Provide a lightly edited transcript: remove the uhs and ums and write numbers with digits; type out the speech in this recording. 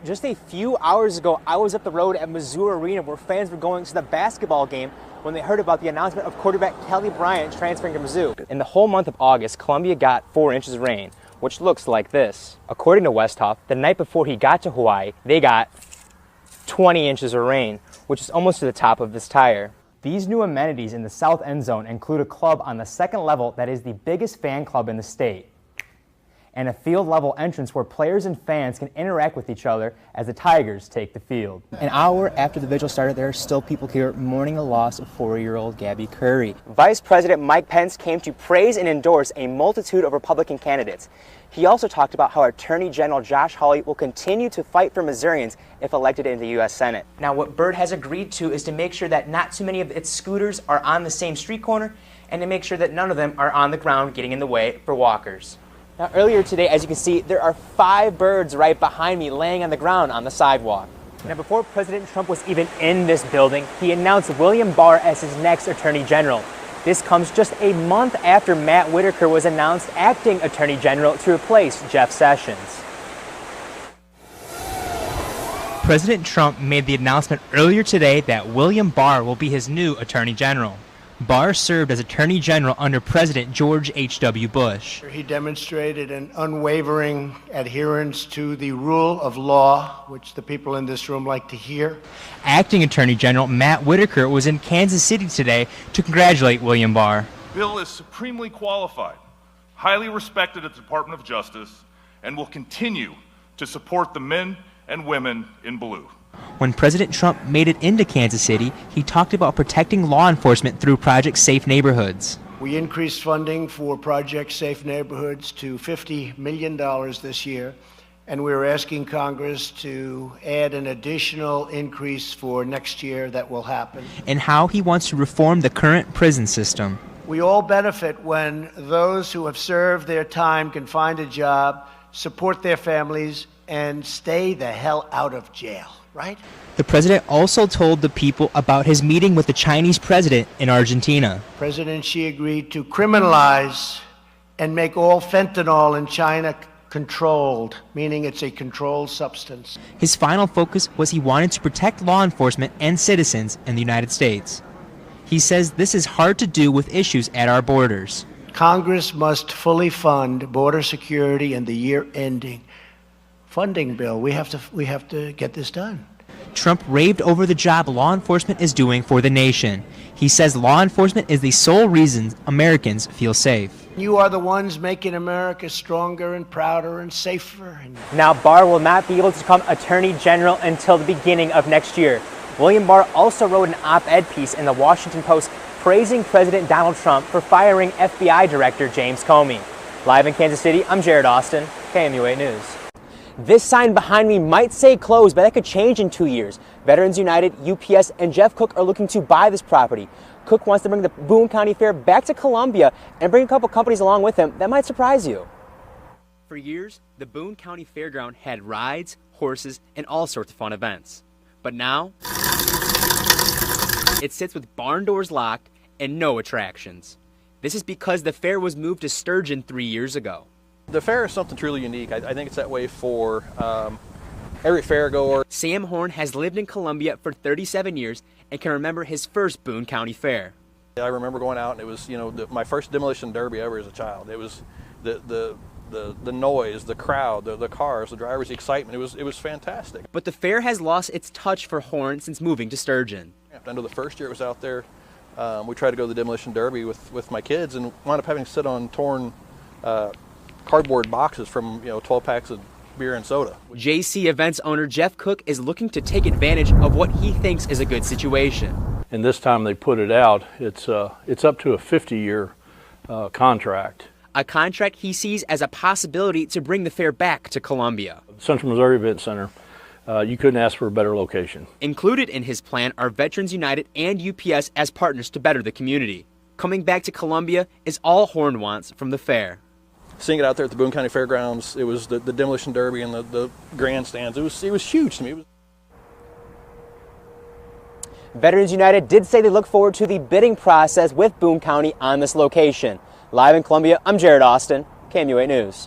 Just a few hours ago, I was up the road at Mizzou Arena where fans were going to the basketball game when they heard about the announcement of quarterback Kelly Bryant transferring to Mizzou. In the whole month of August, Columbia got 4 inches of rain, which looks like this. According to Westhoff, the night before he got to Hawaii, they got 20 inches of rain, which is almost to the top of this tire. These new amenities in the south end zone include a club on the second level that is the biggest fan club in the state, and a field-level entrance where players and fans can interact with each other as the Tigers take the field. An hour after the vigil started, there are still people here mourning the loss of 4-year-old Gabby Curry. Vice President Mike Pence came to praise and endorse a multitude of Republican candidates. He also talked about how Attorney General Josh Hawley will continue to fight for Missourians if elected into the U.S. Senate. Now, what Byrd has agreed to is to make sure that not too many of its scooters are on the same street corner, and to make sure that none of them are on the ground getting in the way for walkers. Now, earlier today, as you can see, there are 5 birds right behind me laying on the ground on the sidewalk. Now, before President Trump was even in this building, he announced William Barr as his next Attorney General. This comes just a month after Matt Whitaker was announced acting Attorney General to replace Jeff Sessions. President Trump made the announcement earlier today that William Barr will be his new Attorney General. Barr served as Attorney General under President George H.W. Bush. He demonstrated an unwavering adherence to the rule of law, which the people in this room like to hear. Acting Attorney General Matt Whitaker was in Kansas City today to congratulate William Barr. Bill is supremely qualified, highly respected at the Department of Justice, and will continue to support the men and women in blue. When President Trump made it into Kansas City, he talked about protecting law enforcement through Project Safe Neighborhoods. We increased funding for Project Safe Neighborhoods to $50 million this year, and we're asking Congress to add an additional increase for next year that will happen. And how he wants to reform the current prison system. We all benefit when those who have served their time can find a job, support their families, and stay the hell out of jail. Right? The president also told the people about his meeting with the Chinese president in Argentina. President Xi agreed to criminalize and make all fentanyl in China controlled, meaning it's a controlled substance. His final focus was he wanted to protect law enforcement and citizens in the United States. He says this is hard to do with issues at our borders. Congress must fully fund border security in the year ending funding bill. We have to get this done. Trump raved over the job law enforcement is doing for the nation. He says law enforcement is the sole reason Americans feel safe. You are the ones making America stronger and prouder and safer. Now, Barr will not be able to become Attorney General until the beginning of next year. William Barr also wrote an op-ed piece in the Washington Post praising President Donald Trump for firing FBI Director James Comey. Live in Kansas City, I'm Jared Austin, KMUA News. This sign behind me might say closed, but that could change in 2 years. Veterans United, UPS, and Jeff Cook are looking to buy this property. Cook wants to bring the Boone County Fair back to Columbia and bring a couple companies along with him. That might surprise you. For years, the Boone County Fairground had rides, horses, and all sorts of fun events. But now, it sits with barn doors locked and no attractions. This is because the fair was moved to Sturgeon 3 years ago. The fair is something truly unique. I think it's that way for every fairgoer. Sam Horn has lived in Columbia for 37 years and can remember his first Boone County Fair. I remember going out and it was, my first demolition derby ever as a child. It was the noise, the crowd, the cars, the drivers, the excitement. It was fantastic. But the fair has lost its touch for Horn since moving to Sturgeon. After the first year it was out there, we tried to go to the demolition derby with my kids and wound up having to sit on torn cardboard boxes from 12 packs of beer and soda. JC Events owner Jeff Cook is looking to take advantage of what he thinks is a good situation. And this time they put it out, it's up to a 50-year contract. A contract he sees as a possibility to bring the fair back to Columbia. Central Missouri Event Center, you couldn't ask for a better location. Included in his plan are Veterans United and UPS as partners to better the community. Coming back to Columbia is all Horn wants from the fair. Seeing it out there at the Boone County Fairgrounds, it was the demolition derby and the grandstands. It was huge to me. Veterans United did say they look forward to the bidding process with Boone County on this location. Live in Columbia, I'm Jared Austin, KMUA News.